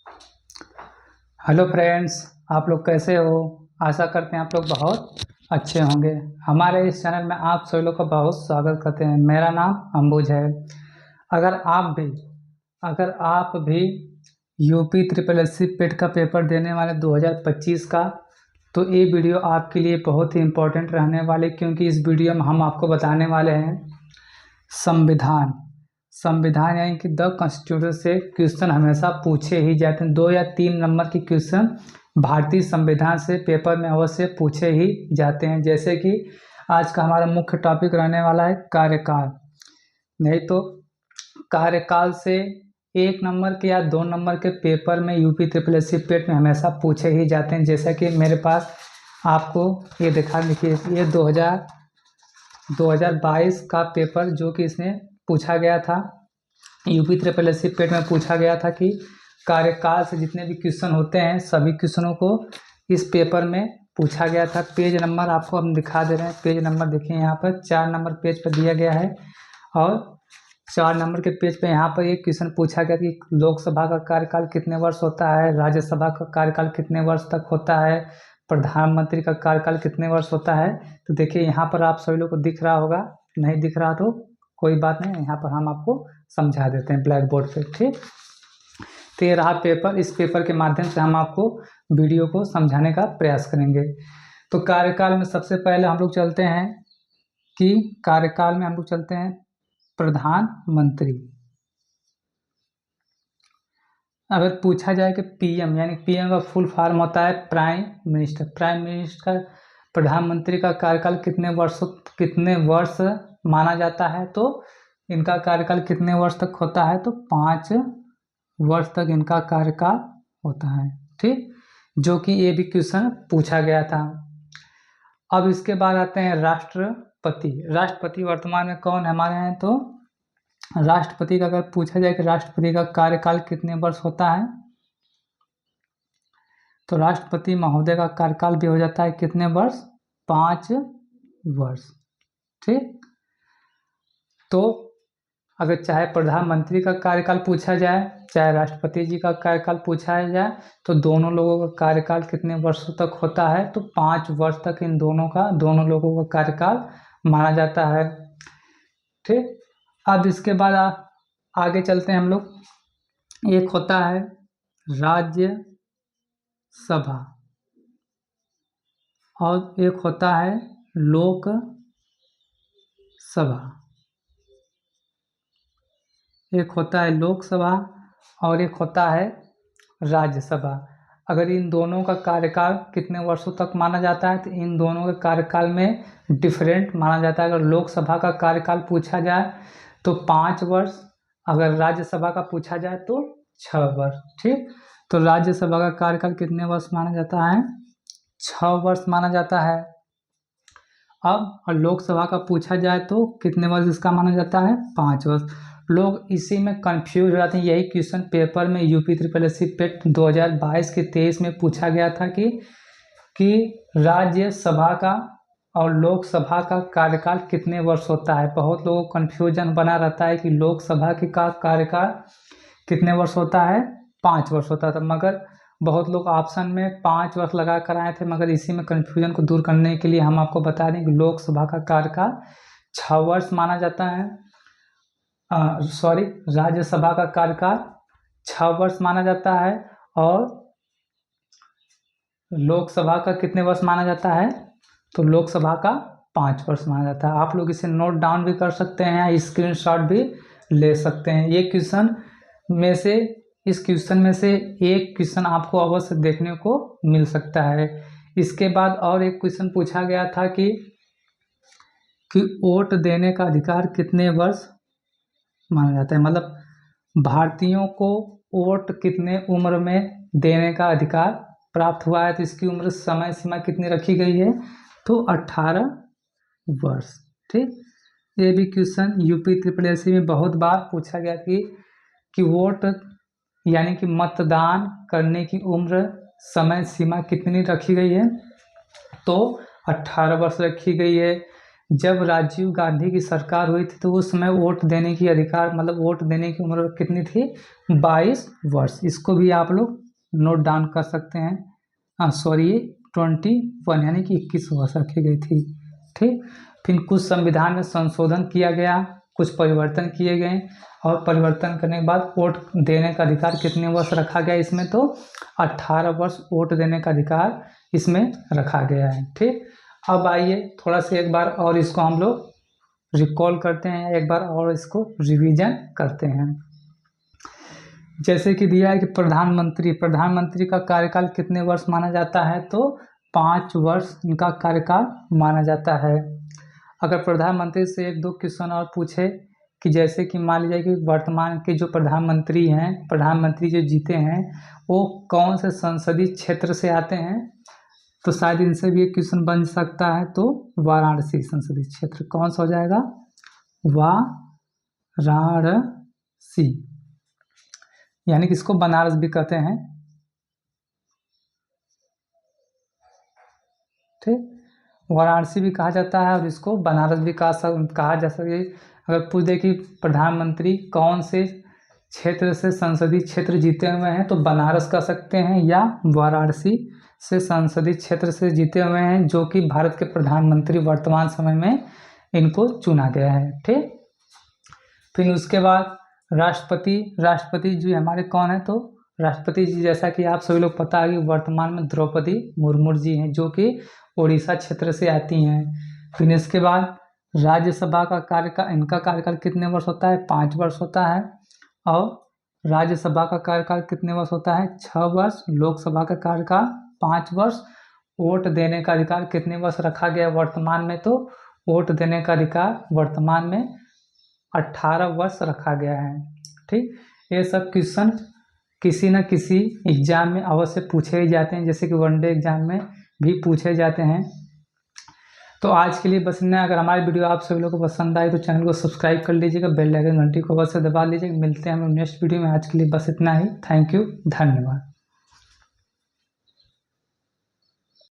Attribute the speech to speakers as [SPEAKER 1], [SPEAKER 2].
[SPEAKER 1] Hello friends, आप लोग कैसे हो। आशा करते हैं आप लोग बहुत अच्छे होंगे। हमारे इस चैनल में आप सभी लोग का बहुत स्वागत करते हैं। मेरा नाम अंबुज है। अगर आप भी यूपी ट्रिपल एससी पेट का पेपर देने वाले 2025 का, तो ये वीडियो आपके लिए बहुत ही इम्पोर्टेंट रहने वाले, क्योंकि इस वीडियो में हम आपको बताने वाले हैं संविधान। संविधान यानी कि द कॉन्स्टिट्यूशन से क्वेश्चन हमेशा पूछे ही जाते हैं। 2 या 3 नंबर के क्वेश्चन भारतीय संविधान से पेपर में अवश्य पूछे ही जाते हैं। जैसे कि आज का हमारा मुख्य टॉपिक रहने वाला है कार्यकाल। नहीं तो कार्यकाल से 1 नंबर के या 2 नंबर के पेपर में यूपी ट्रिपल एससी पेट में हमेशा पूछे ही जाते हैं। जैसा कि मेरे पास आपको ये दिखा देखिए, ये 2022 का पेपर जो कि इसमें पूछा गया था, यूपी ट्रिपल एससी पेट में पूछा गया था कि कार्यकाल से जितने भी क्वेश्चन होते हैं सभी क्वेश्चनों को इस पेपर में पूछा गया था। पेज नंबर आपको हम दिखा दे रहे हैं। पेज नंबर देखिए, यहाँ पर 4 नंबर पेज पर दिया गया है और 4 नंबर के पेज पे यहाँ पर एक क्वेश्चन पूछा गया कि लोकसभा का कार्यकाल कितने वर्ष होता है, राज्यसभा का कार्यकाल कितने वर्ष तक होता है, प्रधानमंत्री का कार्यकाल कितने वर्ष होता है। तो देखिए यहाँ पर आप सभी लोग को दिख रहा होगा, नहीं दिख रहा तो कोई बात नहीं, यहाँ पर हम आपको समझा देते हैं ब्लैक बोर्ड पे। ठीक, तो ये रहा पेपर। इस पेपर के माध्यम से हम आपको वीडियो को समझाने का प्रयास करेंगे। तो कार्यकाल में सबसे पहले हम लोग चलते हैं कि कार्यकाल में हम लोग चलते हैं प्रधानमंत्री। अगर पूछा जाए कि पीएम यानी पीएम का फुल फॉर्म होता है प्राइम मिनिस्टर। प्राइम मिनिस्टर का प्रधानमंत्री का कार्यकाल कितने वर्ष माना जाता है, तो इनका कार्यकाल कितने वर्ष तक होता है, तो 5 वर्ष तक इनका कार्यकाल होता है। ठीक, जो कि ये भी क्वेश्चन पूछा गया था। अब इसके बाद आते हैं राष्ट्रपति। राष्ट्रपति वर्तमान में कौन हमारे हैं, तो राष्ट्रपति का अगर पूछा जाए कि राष्ट्रपति का कार्यकाल कितने वर्ष होता है, तो राष्ट्रपति महोदय का कार्यकाल भी हो जाता है कितने वर्ष, 5 वर्ष। ठीक, तो अगर चाहे प्रधानमंत्री का कार्यकाल पूछा जाए चाहे राष्ट्रपति जी का कार्यकाल पूछा जाए, तो दोनों लोगों का कार्यकाल कितने वर्षों तक होता है, तो 5 वर्ष तक इन दोनों लोगों का कार्यकाल माना जाता है। ठीक, अब इसके बाद आगे चलते हैं हम लोग। एक होता है राज्य सभा और एक होता है लोक सभा। एक होता है लोकसभा और एक होता है राज्यसभा। अगर इन दोनों का कार्यकाल कितने वर्षों तक माना जाता है, तो इन दोनों के कार्यकाल में डिफरेंट माना जाता है। अगर लोकसभा का कार्यकाल पूछा जाए तो 5 वर्ष, अगर राज्यसभा का पूछा जाए तो 6 वर्ष। ठीक, तो राज्यसभा का कार्यकाल कितने वर्ष माना जाता है, 6 वर्ष माना जाता है। अब और लोकसभा का पूछा जाए तो कितने वर्ष इसका माना जाता है, 5 वर्ष। लोग इसी में कंफ्यूज हो जाते हैं। यही क्वेश्चन पेपर में यूपी ट्रिपल एससी पेट 2022 के 23 में पूछा गया था कि राज्यसभा का और लोकसभा का कार्यकाल कितने वर्ष होता है। बहुत लोगों को कन्फ्यूजन बना रहता है कि लोकसभा का कार्यकाल कितने वर्ष होता है, 5 वर्ष होता था, मगर बहुत लोग ऑप्शन में 5 वर्ष लगा कर आए थे। मगर इसी में कन्फ्यूजन को दूर करने के लिए हम आपको बता दें कि लोकसभा का कार्यकाल 6 वर्ष माना जाता है। राज्यसभा का कार्यकाल 6 वर्ष माना जाता है और लोकसभा का कितने वर्ष माना जाता है, तो लोकसभा का 5 वर्ष माना जाता है। आप लोग इसे नोट डाउन भी कर सकते हैं या स्क्रीनशॉट भी ले सकते हैं। इस क्वेश्चन में से एक क्वेश्चन आपको अवश्य देखने को मिल सकता है। इसके बाद और एक क्वेश्चन पूछा गया था कि वोट देने का अधिकार कितने वर्ष माना जाता है, मतलब भारतीयों को वोट कितने उम्र में देने का अधिकार प्राप्त हुआ है, तो इसकी उम्र समय सीमा कितनी रखी गई है, तो 18 वर्ष। ठीक, ये भी क्वेश्चन यूपी ट्रिपल एससी में बहुत बार पूछा गया कि वोट यानी कि मतदान करने की उम्र समय सीमा कितनी रखी गई है, तो 18 वर्ष रखी गई है। जब राजीव गांधी की सरकार हुई थी तो उस समय वोट देने की अधिकार मतलब वोट देने की उम्र कितनी थी? 22 वर्ष। इसको भी आप लोग नोट डाउन कर सकते हैं। सॉरी 21 यानी कि 21 वर्ष रखी गई थी। ठीक, फिर कुछ संविधान में संशोधन किया गया, कुछ परिवर्तन किए गए और परिवर्तन करने के बाद वोट देने का अधिकार कितने वर्ष रखा गया इसमें? तो 18 वर्ष वोट देने का अधिकार इसमें रखा गया है। ठीक, अब आइए थोड़ा सा एक बार और इसको हम लोग रिकॉल करते हैं, एक बार और इसको रिवीजन करते हैं। जैसे कि दिया है कि प्रधानमंत्री का कार्यकाल कितने वर्ष माना जाता है? तो 5 वर्ष इनका कार्यकाल माना जाता है। अगर प्रधानमंत्री से एक दो क्वेश्चन और पूछे कि जैसे कि मान लीजिए कि वर्तमान के जो प्रधानमंत्री जो जीते हैं वो कौन से संसदीय क्षेत्र से आते हैं? तो शायद इनसे भी एक क्वेश्चन बन सकता है। तो वाराणसी संसदीय क्षेत्र कौन सा हो जाएगा? वाराणसी, यानी कि इसको बनारस भी कहते हैं। ठीक, वाराणसी भी कहा जाता है और इसको बनारस भी कहा जा सकता है। अगर पूछ दे कि प्रधानमंत्री कौन से क्षेत्र से संसदीय क्षेत्र जीते हुए हैं तो बनारस कह सकते हैं, या वाराणसी से संसदीय क्षेत्र से जीते हुए हैं, जो कि भारत के प्रधानमंत्री वर्तमान समय में इनको चुना गया है। ठीक, फिर उसके बाद राष्ट्रपति जी हमारे कौन है? तो राष्ट्रपति जी जैसा कि आप सभी लोग पता है कि वर्तमान में द्रौपदी मुर्मू जी हैं, जो कि उड़ीसा क्षेत्र से आती हैं। फिर इसके बाद राज्यसभा का इनका कार्यकाल कितने वर्ष होता है? 5 वर्ष होता है। और राज्यसभा का कार्यकाल कितने वर्ष होता है? 6 वर्ष। लोकसभा का कार्यकाल 5 वर्ष। वोट देने का अधिकार कितने वर्ष रखा गया वर्तमान में? तो वोट देने का अधिकार वर्तमान में 18 वर्ष रखा गया है। ठीक, ये सब क्वेश्चन किसी न किसी एग्जाम में अवश्य पूछे ही जाते हैं, जैसे कि वनडे एग्जाम में भी पूछे जाते हैं। तो आज के लिए बस इतना। अगर हमारी वीडियो आप सभी लोगों को पसंद आए तो चैनल को सब्सक्राइब कर लीजिएगा, बेल आइकन घंटी को अवश्य दबा लीजिएगा। मिलते हैं हम नेक्स्ट वीडियो में। आज के लिए बस इतना ही। थैंक यू, धन्यवाद।